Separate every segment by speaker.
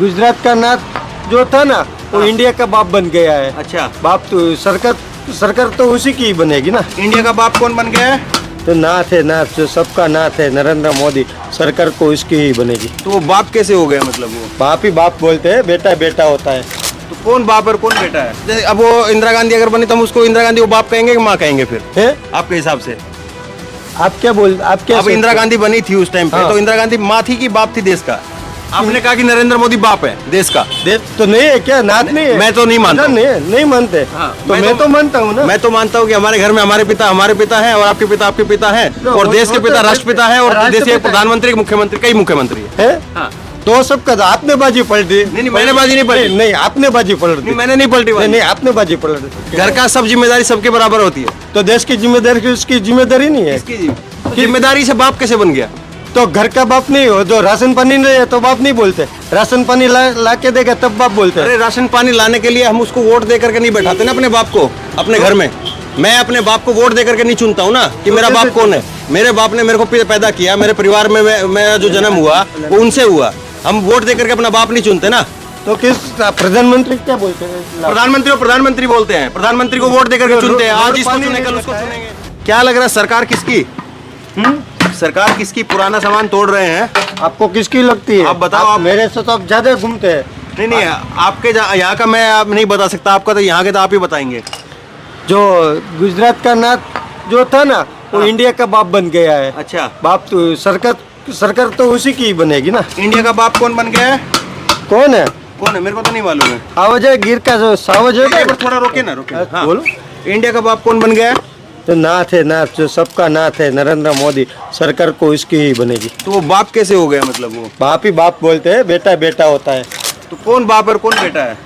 Speaker 1: गुजरात का नाथ जो था ना वो इंडिया का बाप बन गया है।
Speaker 2: अच्छा,
Speaker 1: बाप तो सरकार तो उसी की ही बनेगी ना।
Speaker 2: इंडिया का बाप कौन बन गया है?
Speaker 1: तो नाथ है, नाथ जो सबका नाथ है नरेंद्र मोदी, सरकार को इसकी ही बनेगी।
Speaker 2: तो वो बाप कैसे हो गया? मतलब वो
Speaker 1: बाप ही बाप बोलते हैं, बेटा बेटा होता है।
Speaker 2: तो कौन बाप और कौन बेटा है? जैसे अब वो इंदिरा गांधी अगर बनी तो हम उसको इंदिरा गांधी को बाप कहेंगे कि माँ कहेंगे फिर
Speaker 1: है?
Speaker 2: आपके हिसाब से?
Speaker 1: आप क्या
Speaker 2: अब इंदिरा गांधी बनी थी उस टाइम पे,
Speaker 1: हाँ।
Speaker 2: तो इंदिरा गांधी माँ थी कि बाप थी देश का? आपने कहा कि नरेंद्र मोदी बाप है देश का।
Speaker 1: तो नहीं है क्या? नाथ नहीं है?
Speaker 2: मैं तो नहीं मानता।
Speaker 1: नहीं मानते।
Speaker 2: हाँ,
Speaker 1: तो मैं तो मानता हूँ ना।
Speaker 2: मैं तो मानता हूँ कि हमारे घर में हमारे पिता हैं और आपके पिता हैं और देश के पिता राष्ट्रपिता है और देश के प्रधानमंत्री मुख्यमंत्री कई मुख्यमंत्री
Speaker 1: है।
Speaker 2: हाँ।
Speaker 1: तो सबका तो आपने बाजी पलट दी।
Speaker 2: नहीं, मैंने बाजी नहीं पलटी।
Speaker 1: नहीं, आपने बाजी पलट दी।
Speaker 2: मैंने नहीं पलटी।
Speaker 1: नहीं, आपने बाजी पलट दी।
Speaker 2: घर का सब जिम्मेदारी सबके बराबर होती है।
Speaker 1: तो देश की जिम्मेदारी की उसकी जिम्मेदारी नहीं है।
Speaker 2: जिम्मेदारी से बाप कैसे बन गया?
Speaker 1: तो घर का बाप नहीं हो, जो राशन पानी नहीं है तो बाप नहीं बोलते। राशन पानी ला के देगा तब बाप बोलते हैं।
Speaker 2: अरे राशन पानी लाने के लिए हम उसको वोट दे करके नहीं बैठाते ना अपने बाप को अपने घर में। मैं अपने बाप को वोट दे करके नहीं चुनता हूँ ना कि मेरा बाप कौन है। मेरे बाप ने मेरे को पैदा किया, मेरे परिवार में मेरा जो जन्म हुआ वो उनसे हुआ। हम वोट दे करके अपना बाप नहीं चुनते ना।
Speaker 1: तो किस प्रधानमंत्री क्या बोलते हैं?
Speaker 2: प्रधानमंत्री बोलते हैं। प्रधानमंत्री को वोट दे करके चुनते हैं। आज इसको चुने कल उसको चुनेंगे। क्या लग रहा है सरकार किसकी? सरकार किसकी? पुराना सामान तोड़ रहे हैं।
Speaker 1: आपको किसकी लगती है?
Speaker 2: आप बताओ। आप
Speaker 1: मेरे से तो आप ज्यादा घूमते हैं।
Speaker 2: नहीं, आपके यहाँ का मैं आप नहीं बता सकता। आपका तो यहाँ के तो आप ही बताएंगे।
Speaker 1: जो गुजरात का नाथ जो था ना वो
Speaker 2: हाँ।
Speaker 1: इंडिया का बाप बन गया है।
Speaker 2: अच्छा,
Speaker 1: बाप तो सरकार तो उसी की ही बनेगी ना।
Speaker 2: इंडिया का बाप कौन बन गया है?
Speaker 1: कौन है?
Speaker 2: मेरे को तो नहीं मालूम है।
Speaker 1: आवाज है गिर का जो सावज है।
Speaker 2: एक बार थोड़ा रोके ना। हाँ।
Speaker 1: बोलो।
Speaker 2: इंडिया का बाप कौन बन गया है?
Speaker 1: तो नाथ है, नाथ जो सबका नाथ है नरेंद्र मोदी, सरकार को इसकी ही बनेगी।
Speaker 2: तो वो बाप कैसे हो गया? मतलब वो
Speaker 1: बाप ही बाप बोलते हैं, बेटा बेटा होता है।
Speaker 2: तो कौन बाप और कौन बेटा है?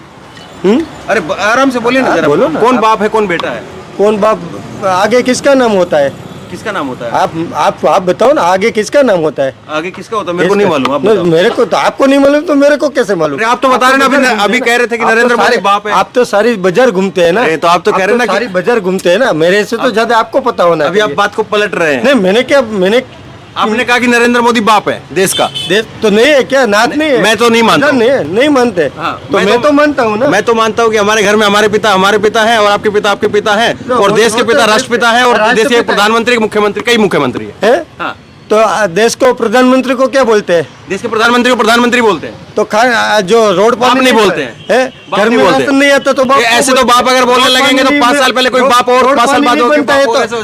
Speaker 2: अरे आराम से बोलिए ना जरा।
Speaker 1: बोलो ना।
Speaker 2: कौन बाप है कौन बेटा है?
Speaker 1: कौन बाप आगे किसका नाम होता है?
Speaker 2: किसका नाम होता है?
Speaker 1: आप बताओ ना, आगे किसका नाम होता है?
Speaker 2: आगे किसका होता है? मेरे को नहीं मालूम। आप बताओ।
Speaker 1: मेरे को तो आपको नहीं मालूम तो मेरे को कैसे मालूम?
Speaker 2: आप तो बता रहे ना अभी कह रहे थे कि नरेंद्र मोदी बाप है।
Speaker 1: आप तो सारी बाजार घूमते हैं ना।
Speaker 2: तो आप तो कह रहे ना
Speaker 1: सारी बाजार घूमते हैं ना। मेरे से तो ज्यादा आपको पता होना।
Speaker 2: अभी आप बात को पलट रहे हैं।
Speaker 1: नहीं,
Speaker 2: आपने कहा कि नरेंद्र मोदी बाप है देश का।
Speaker 1: तो नहीं है क्या? नाथ नहीं है?
Speaker 2: मैं तो नहीं मानता।
Speaker 1: नहीं मानते।
Speaker 2: हाँ,
Speaker 1: तो मैं तो मानता हूँ ना।
Speaker 2: मैं तो मानता हूँ कि हमारे घर में हमारे पिता हैं और आपके पिता हैं और देश के पिता राष्ट्रपिता है और देश के प्रधानमंत्री मुख्यमंत्री कई मुख्यमंत्री है।
Speaker 1: हाँ। तो देश को प्रधानमंत्री को क्या बोलते हैं?
Speaker 2: देश के प्रधानमंत्री को प्रधानमंत्री बोलते हैं।
Speaker 1: तो जो रोड
Speaker 2: बाप नहीं बोलते हैं।
Speaker 1: घर में राशन नहीं आता तो बाप
Speaker 2: ऐसे तो बाप अगर बोलने लगेंगे तो 5 साल पहले कोई बाप और 5 साल बाद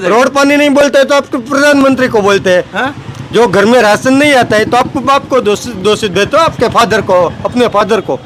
Speaker 1: रोड पानी नहीं बोलते है तो आपको प्रधानमंत्री को बोलते हैं। जो घर में राशन नहीं आता है तो आपको बाप को दोषित देते हो, आपके फादर को, अपने फादर को।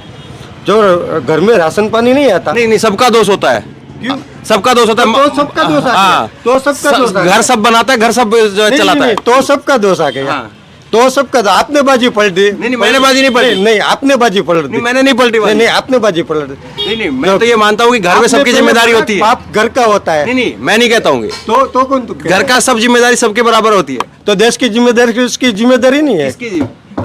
Speaker 1: जो घर में राशन पानी नहीं आता।
Speaker 2: नहीं, सबका दोष होता है। क्यों? सबका दोष होता है।
Speaker 1: तो सबका दोष आ गया। तो सबका दोष
Speaker 2: घर सब बनाता है, घर सब चलाता है।
Speaker 1: तो सबका दोष आ गया। तो सबका आपने बाजी पलट दी।
Speaker 2: नहीं, मैंने बाजी नहीं पलटी।
Speaker 1: नहीं, आपने बाजी पलट दी।
Speaker 2: मैंने नहीं पलटी।
Speaker 1: नहीं, आपने बाजी पलट दी।
Speaker 2: नहीं, मैं तो ये मानता हूँ कि घर में सबकी जिम्मेदारी होती है।
Speaker 1: बाप घर का होता है।
Speaker 2: नहीं, मैं नहीं कहता हूँ।
Speaker 1: तो कौन?
Speaker 2: घर का सब जिम्मेदारी सबके बराबर होती है।
Speaker 1: तो देश की जिम्मेदारी की उसकी जिम्मेदारी नहीं है।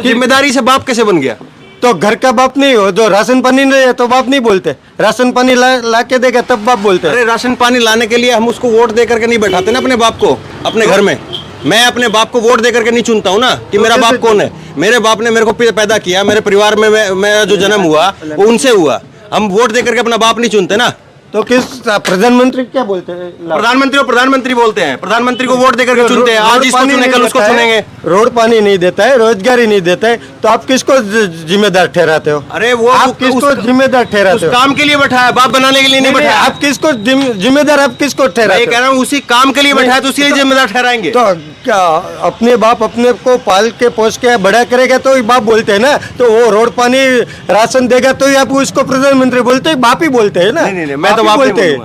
Speaker 2: जिम्मेदारी से बाप कैसे बन गया?
Speaker 1: तो घर का बाप नहीं हो, जो राशन पानी नहीं है तो बाप नहीं बोलते। राशन पानी ला के देगा तब बाप बोलते हैं।
Speaker 2: अरे राशन पानी लाने के लिए हम उसको वोट दे करके नहीं बैठाते ना अपने बाप को अपने घर में। मैं अपने बाप को वोट दे करके नहीं चुनता हूँ ना कि मेरा बाप कौन है। मेरे बाप ने मेरे को पैदा किया, मेरे परिवार में मेरा जो जन्म हुआ वो उनसे हुआ। हम वोट दे करके अपना बाप नहीं चुनते ना।
Speaker 1: तो किस प्रधानमंत्री क्या बोलते हैं?
Speaker 2: प्रधानमंत्री बोलते हैं। प्रधानमंत्री को वोट देकर चुनते हैं। आज इसको चुने कल उसको चुनेंगे।
Speaker 1: रोड पानी नहीं देता है, रोजगारी नहीं देता है, तो आप किसको जिम्मेदार ठहराते हो?
Speaker 2: अरे वो
Speaker 1: आप किसको जिम्मेदार ठहराते हो?
Speaker 2: काम के लिए बैठा है, बाप बनाने के लिए नहीं बैठा है।
Speaker 1: आप किसको जिम्मेदार, आप किसको ठहराते हो?
Speaker 2: कह रहा हूँ उसी काम के लिए बैठा है तो उसी जिम्मेदार ठहराएंगे।
Speaker 1: तो क्या अपने बाप अपने को पाल के पोस के बड़ा करेगा तो ही बाप बोलते हैं ना। तो वो रोड पानी राशन देगा तो ही आप उसको प्रधानमंत्री बोलते हैं, बाप ही बोलते हैं ना।
Speaker 2: नहीं, मैं तो बाप
Speaker 1: बोलते हैं।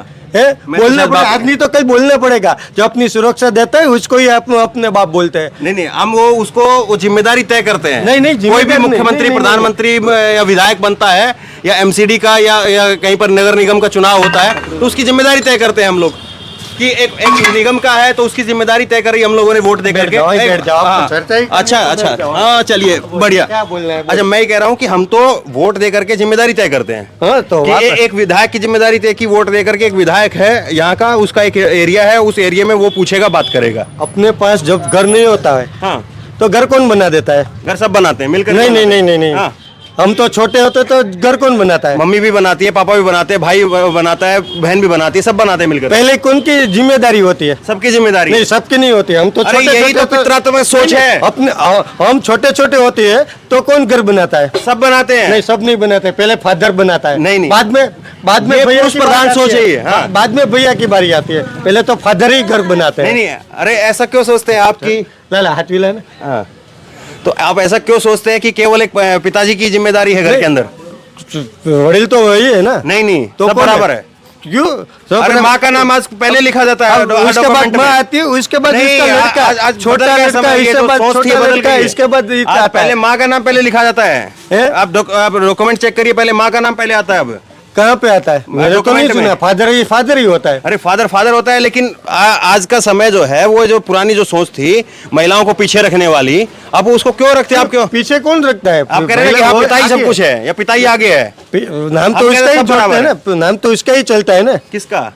Speaker 1: बोलना पड़ेगा, आदमी तो कहीं बोलना पड़ेगा। जो अपनी सुरक्षा देता है उसको ही आप अपने बाप बोलते हैं।
Speaker 2: नहीं, हम वो जिम्मेदारी तय करते हैं।
Speaker 1: नहीं,
Speaker 2: कोई भी मुख्यमंत्री, प्रधानमंत्री या विधायक बनता है या एमसीडी का या कहीं पर नगर निगम का चुनाव होता है तो उसकी जिम्मेदारी तय करते हैं हम लोग कि एक निगम का है तो उसकी जिम्मेदारी तय करी हम लोगों ने वोट दे करके। अच्छा, हाँ चलिए बढ़िया।
Speaker 1: क्या बोलना है?
Speaker 2: अच्छा, मैं ये कह रहा हूँ कि हम तो वोट दे करके जिम्मेदारी तय करते हैं।
Speaker 1: तो
Speaker 2: एक विधायक की जिम्मेदारी तय की, वोट दे करके एक विधायक है यहाँ का, उसका एक एरिया है, उस एरिया में वो पूछेगा, बात करेगा।
Speaker 1: अपने पास जब घर नहीं होता है
Speaker 2: हाँ,
Speaker 1: तो घर कौन बना देता है?
Speaker 2: घर सब बनाते हैं मिलकर।
Speaker 1: नहीं। हम तो छोटे होते तो घर कौन बनाता है?
Speaker 2: मम्मी भी बनाती है, पापा भी बनाते हैं, भाई बनाता है, बहन भी बनाती है, सब बनाते हैं मिलकर।
Speaker 1: पहले कौन की जिम्मेदारी होती है?
Speaker 2: सबकी जिम्मेदारी।
Speaker 1: नहीं, सबकी नहीं होती। हम तो
Speaker 2: अरे
Speaker 1: छोटे
Speaker 2: यही तो पितरात्मक सोच है।
Speaker 1: अपने हम छोटे छोटे होते हैं तो कौन घर बनाता है?
Speaker 2: सब बनाते हैं।
Speaker 1: नहीं, सब नहीं बनाते। पहले फादर बनाता है।
Speaker 2: नहीं।
Speaker 1: बाद में
Speaker 2: ये
Speaker 1: भैया
Speaker 2: पुरुष
Speaker 1: की
Speaker 2: प्रधान
Speaker 1: बारी
Speaker 2: सोच
Speaker 1: आती
Speaker 2: है ये, हाँ।
Speaker 1: बाद में भैया की बारी आती है। पहले तो फादर ही घर बनाते हैं।
Speaker 2: नहीं, अरे ऐसा क्यों सोचते हैं आपकी?
Speaker 1: पहले हाथ मिला ना।
Speaker 2: हाँ। तो आप ऐसा क्यों सोचते हैं कि केवल एक पिताजी की जिम्मेदारी है घर
Speaker 1: नहीं।
Speaker 2: के अंदर?
Speaker 1: वडील तो वही है ना।
Speaker 2: नहीं,
Speaker 1: तो
Speaker 2: सब
Speaker 1: कौन
Speaker 2: बराबर है।
Speaker 1: क्यों? सब
Speaker 2: अरे माँ का नाम आज पहले लिखा जाता है।
Speaker 1: उसके बाद
Speaker 2: डॉक्यूमेंट
Speaker 1: माँ
Speaker 2: में।
Speaker 1: आती है, उसके बाद
Speaker 2: नहीं,
Speaker 1: इसका लड़का,
Speaker 2: आज
Speaker 1: छोटा
Speaker 2: बदल गया
Speaker 1: लड़का,
Speaker 2: समय, ये
Speaker 1: इसके
Speaker 2: तो
Speaker 1: बाद
Speaker 2: सोच थी,
Speaker 1: छोटा
Speaker 2: बदल
Speaker 1: लड़का,
Speaker 2: गई है।
Speaker 1: इसके बाद
Speaker 2: आज
Speaker 1: आता
Speaker 2: पहले
Speaker 1: है।
Speaker 2: माँ का नाम पहले लिखा जाता है।
Speaker 1: हैं?
Speaker 2: आप डॉक्यूमेंट चेक करिए, पहले माँ का नाम पहले आता है। अब
Speaker 1: कहाँ पे आता है? मैंने तो नहीं
Speaker 2: डॉक्यूमेंट में।
Speaker 1: सुना। फादर ही होता है।
Speaker 2: अरे फादर होता है, लेकिन आज का समय जो है वो जो पुरानी जो सोच थी महिलाओं को पीछे रखने वाली, अब उसको क्यों रखते हैं? आप क्यों
Speaker 1: पीछे कौन रखता है?
Speaker 2: आप कह रहे हैं कि हाँ पिता ही सब कुछ है या पिता ही आगे है?
Speaker 1: नाम
Speaker 2: आप
Speaker 1: तो
Speaker 2: कह रहे
Speaker 1: उसका ही
Speaker 2: सब
Speaker 1: चलता
Speaker 2: बराबर
Speaker 1: है ना। नाम तो उसका ही चलता है ना।
Speaker 2: किसका?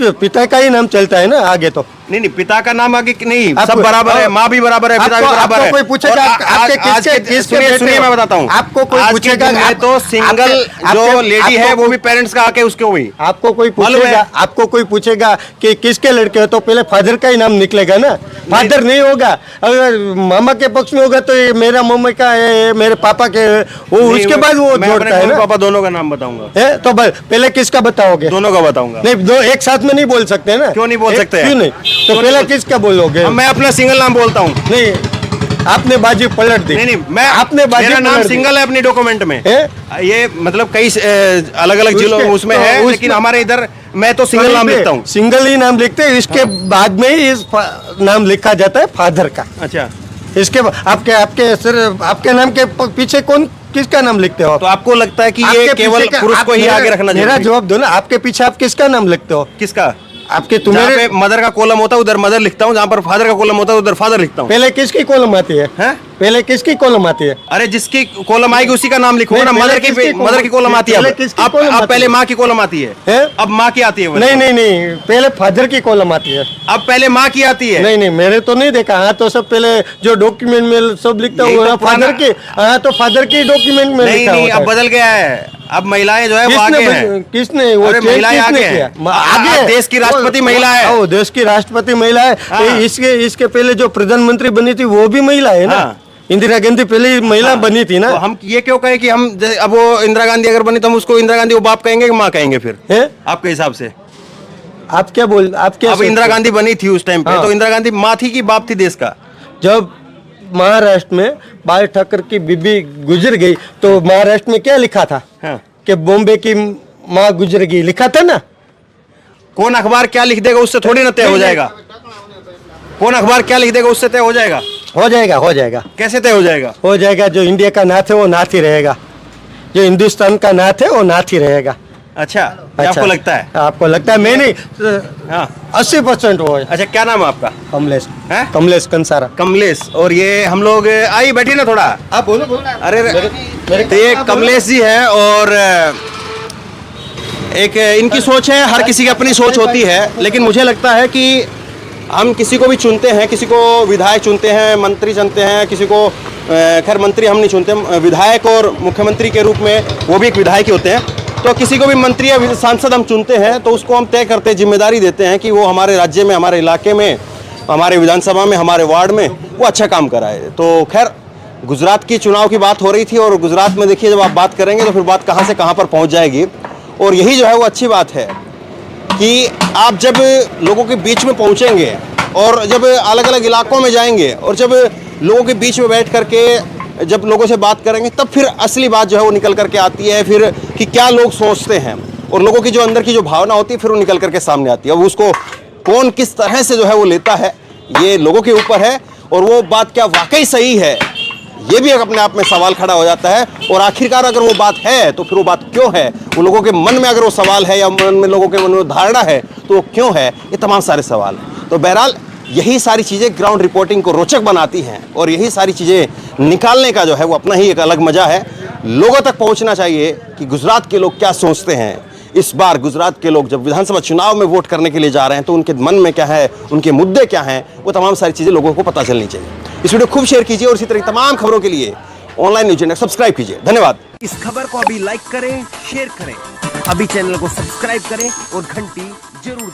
Speaker 1: पिता का ही नाम चलता है ना आगे तो।
Speaker 2: नहीं, पिता का नाम आगे नहीं, सब
Speaker 1: आपको-
Speaker 2: बराबर है, माँ भी बराबर है, पिता भी बराबर
Speaker 1: आपको
Speaker 2: है।
Speaker 1: कोई पूछेगा
Speaker 2: और
Speaker 1: आपके किसके
Speaker 2: सुनिए
Speaker 1: बेटे
Speaker 2: मैं
Speaker 1: हो?
Speaker 2: बताता हूँ।
Speaker 1: आपको कोई
Speaker 2: आज के
Speaker 1: पूछेगा
Speaker 2: दिन में तो सिंगल जो लेडी है वो भी पेरेंट्स का आके उसके हुई।
Speaker 1: आपको कोई
Speaker 2: मालूम है?
Speaker 1: पूछेगा, आपको कोई पूछेगा कि किसके लड़के हो, तो पहले फादर का ही नाम निकलेगा ना। फादर नहीं होगा। अगर मामा के पक्ष में होगा तो ये मेरा मम्मी का है, ये मेरे पापा के है, वो
Speaker 2: नहीं,
Speaker 1: उसके बाद वो
Speaker 2: मैं
Speaker 1: जोड़ता
Speaker 2: अपने
Speaker 1: है
Speaker 2: मम्मी
Speaker 1: ना।
Speaker 2: पापा दोनों का नाम बताऊंगा।
Speaker 1: है तो पहले किसका बताओगे?
Speaker 2: दोनों का बताऊंगा।
Speaker 1: नहीं, दो एक साथ में नहीं बोल सकते ना।
Speaker 2: क्यों नहीं बोल सकते?
Speaker 1: क्यों नहीं? तो पहले किसका बोलोगे?
Speaker 2: अब मैं अपना सिंगल नाम बोलता हूँ।
Speaker 1: नहीं, आपने बाजी पलट दी।
Speaker 2: नहीं, मैं
Speaker 1: आपने बाजी
Speaker 2: मेरा नाम
Speaker 1: पलट दी।
Speaker 2: सिंगल है अपनी डॉक्यूमेंट में।
Speaker 1: है?
Speaker 2: ये मतलब कई अलग अलग जिलों में उसमें
Speaker 1: तो
Speaker 2: है,
Speaker 1: उसमें-
Speaker 2: लेकिन हमारे इधर मैं तो सिंगल नाम लिखता हूँ।
Speaker 1: सिंगल ही नाम लिखते हैं। इसके बाद में ही नाम लिखा जाता है फादर का।
Speaker 2: अच्छा,
Speaker 1: इसके आपके नाम के पीछे कौन किसका नाम लिखते हो?
Speaker 2: तो आपको लगता है कि
Speaker 1: आपके
Speaker 2: ये केवल
Speaker 1: पीछे का-
Speaker 2: पुरुष
Speaker 1: आप
Speaker 2: को ही
Speaker 1: मेरा-
Speaker 2: आगे रखना
Speaker 1: मेरा
Speaker 2: जरूरी है?
Speaker 1: जवाब दो ना। आपके पीछे आप किसका नाम लिखते हो?
Speaker 2: किसका?
Speaker 1: आपके
Speaker 2: जहाँ
Speaker 1: तुम्हारे
Speaker 2: पे मदर का कॉलम होता है उधर मदर लिखता हूँ, जहाँ पर फादर का कॉलम होता है उधर फादर लिखता हूँ।
Speaker 1: पहले किसकी कॉलम आती है?
Speaker 2: हैं?
Speaker 1: पहले किसकी कॉलम आती है?
Speaker 2: अरे जिसकी कॉलम आएगी उसी का नाम लिखो
Speaker 1: नहीं,
Speaker 2: ना।
Speaker 1: पहले
Speaker 2: मदर
Speaker 1: किसकी
Speaker 2: की कॉलम आती है।
Speaker 1: पहले
Speaker 2: अब
Speaker 1: किसकी
Speaker 2: अब
Speaker 1: कॉलम
Speaker 2: अब
Speaker 1: आती
Speaker 2: पहले
Speaker 1: है?
Speaker 2: माँ की कॉलम आती है।
Speaker 1: हैं?
Speaker 2: अब माँ की आती है वो।
Speaker 1: नहीं, पहले फादर की कॉलम आती है।
Speaker 2: अब पहले माँ की आती है।
Speaker 1: नहीं, मैंने तो नहीं देखा। हाँ, तो सब पहले जो डॉक्यूमेंट में सब लिखता
Speaker 2: यही
Speaker 1: हुआ
Speaker 2: तो
Speaker 1: फादर
Speaker 2: पुराना-
Speaker 1: की। हाँ, तो फादर की डॉक्यूमेंट में
Speaker 2: नहीं
Speaker 1: लिखा
Speaker 2: नहीं,
Speaker 1: होता
Speaker 2: अब
Speaker 1: है।
Speaker 2: बदल गया है। अब महिलाएं जो है वो आगे हैं।
Speaker 1: किसने वो
Speaker 2: अरे
Speaker 1: चेंज
Speaker 2: महिलाएं
Speaker 1: किसने
Speaker 2: आगे
Speaker 1: किया?
Speaker 2: हैं।
Speaker 1: आगे है।
Speaker 2: देश की राष्ट्रपति महिला है।
Speaker 1: ओ, देश की राष्ट्रपति महिला है।
Speaker 2: हाँ।
Speaker 1: इसके पहले जो प्रधानमंत्री बनी थी वो भी महिला है ना।
Speaker 2: हाँ।
Speaker 1: इंदिरा गांधी पहले महिला बनी थी ना।
Speaker 2: तो हम ये क्यों कहें कि हम अब वो इंदिरा गांधी अगर बनी तो हम उसको इंदिरा गांधी को बाप कहेंगे कि माँ कहेंगे फिर?
Speaker 1: हैं?
Speaker 2: आपके हिसाब से
Speaker 1: आप क्या
Speaker 2: अब
Speaker 1: सोचते
Speaker 2: इंदिरा
Speaker 1: हो?
Speaker 2: गांधी बनी थी उस टाइम पे,
Speaker 1: हाँ।
Speaker 2: तो इंदिरा गांधी माँ थी कि बाप थी देश का?
Speaker 1: जब महाराष्ट्र में बाल ठाकर की बीबी गुजर गई तो महाराष्ट्र में क्या लिखा था?
Speaker 2: हाँ।
Speaker 1: कि बॉम्बे की माँ गुजर गई, लिखा था ना।
Speaker 2: कौन अखबार क्या लिख देगा उससे थोड़ी ना तय हो जाएगा। कौन अखबार क्या लिख देगा उससे तय हो जाएगा?
Speaker 1: हो जाएगा।
Speaker 2: कैसे तय हो जाएगा?
Speaker 1: हो जाएगा। जो इंडिया का नाथ है वो नाथ ही रहेगा। जो हिंदुस्तान का नाथ है वो नाथ ही रहेगा।
Speaker 2: अच्छा, ये आपको लगता है?
Speaker 1: आपको लगता है? मैं नहीं,
Speaker 2: हाँ।
Speaker 1: 80% वो है।
Speaker 2: अच्छा, क्या नाम है आपका?
Speaker 1: कमलेश।
Speaker 2: हैं?
Speaker 1: कमलेश कंसारा।
Speaker 2: कमलेश। और ये हम लोग आइए बैठिए ना थोड़ा।
Speaker 1: आप बोलो।
Speaker 2: अरे
Speaker 1: मेरे
Speaker 2: तो ये कमलेश जी है और एक इनकी सोच है। हर किसी की अपनी सोच होती है, लेकिन मुझे लगता है कि हम किसी को भी चुनते हैं, किसी को विधायक चुनते हैं, मंत्री चुनते हैं, किसी को खैर मंत्री हम नहीं चुनते, विधायक और मुख्यमंत्री के रूप में वो भी एक विधायक ही होते हैं। तो किसी को भी मंत्री या सांसद हम चुनते हैं तो उसको हम तय करते हैं, जिम्मेदारी देते हैं कि वो हमारे राज्य में, हमारे इलाके में, हमारे विधानसभा में, हमारे वार्ड में वो अच्छा काम कराए। तो खैर गुजरात की चुनाव की बात हो रही थी और गुजरात में देखिए जब आप बात करेंगे तो फिर बात कहाँ से कहाँ पर पहुँच जाएगी। और यही जो है वो अच्छी बात है कि आप जब लोगों के बीच में पहुँचेंगे और जब अलग अलग इलाकों में जाएंगे और जब लोगों के बीच में बैठ करके जब लोगों से बात करेंगे तब फिर असली बात जो है वो निकल करके आती है फिर कि क्या लोग सोचते हैं और लोगों की जो अंदर की जो भावना होती है फिर वो निकल करके सामने आती है। अब उसको कौन किस तरह से जो है वो लेता है ये लोगों के ऊपर है और वो बात क्या वाकई सही है ये भी अपने आप में सवाल खड़ा हो जाता है। और आखिरकार अगर वो बात है तो फिर वो बात क्यों है, वो लोगों के मन में अगर वो सवाल है या मन में लोगों के मन में धारणा है तो वो क्यों है, ये तमाम सारे सवाल हैं। तो बहरहाल यही सारी चीज़ें ग्राउंड रिपोर्टिंग को रोचक बनाती हैं और यही सारी चीज़ें निकालने का जो है वो अपना ही एक अलग मज़ा है। लोगों तक पहुंचना चाहिए कि गुजरात के लोग क्या सोचते हैं। इस बार गुजरात के लोग जब विधानसभा चुनाव में वोट करने के लिए जा रहे हैं तो उनके मन में क्या है, उनके मुद्दे क्या हैं, वो तमाम सारी चीज़ें लोगों को पता चलनी चाहिए। इस वीडियो खूब शेयर कीजिए और इसी तरह तमाम खबरों के लिए ऑनलाइन न्यूज चैनल सब्सक्राइब कीजिए। धन्यवाद।
Speaker 3: इस खबर को अभी लाइक करें, शेयर करें, अभी चैनल को सब्सक्राइब करें और घंटी जरूर